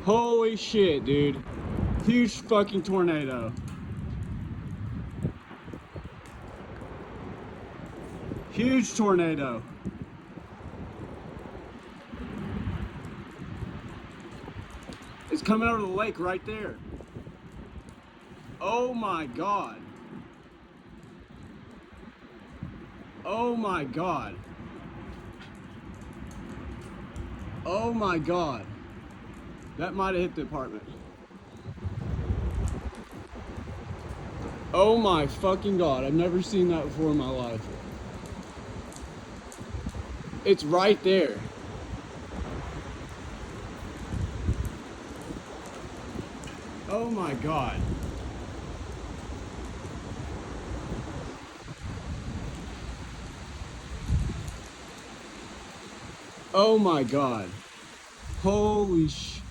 Holy shit, dude. Huge fucking tornado. Huge tornado. It's coming out of the lake right there. Oh my god. Oh my god. Oh my god. That might have hit the apartment. Oh my fucking god. I've never seen that before in my life. It's right there. Oh my god. Oh my god. Holy sh...